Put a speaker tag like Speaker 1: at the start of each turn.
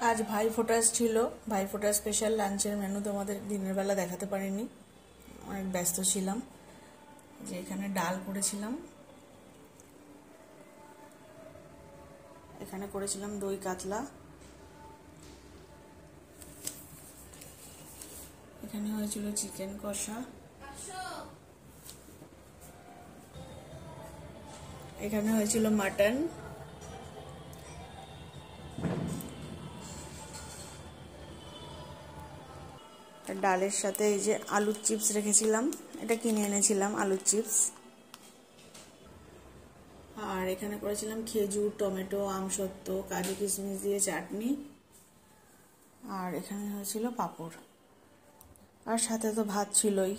Speaker 1: আজ ভাইফোঁটা ছিল, ভাইফোঁটা স্পেশাল লাঞ্চের মেনু তোমাদের দিনের বেলা দেখাতে পারিনি, অনেক ব্যস্ত ছিলাম। যে এখানে ডাল করেছিলাম, এখানে করেছিলাম দই কাতলা, এখানে হয়েছিল চিকেন কষা, এখানে হয়েছিল মাটন, ডালের সাথে এই যে আলুর চিপস রেখেছিলাম, এটা কিনে এনেছিলাম আলুর চিপস। আর এখানে করেছিলাম খেজুর, টমেটো, আমসত্ত্ব, কাজু কিশমিশ দিয়ে চাটনি। আর এখানে হয়েছিল পাঁপড়, আর সাথে তো ভাত ছিলই।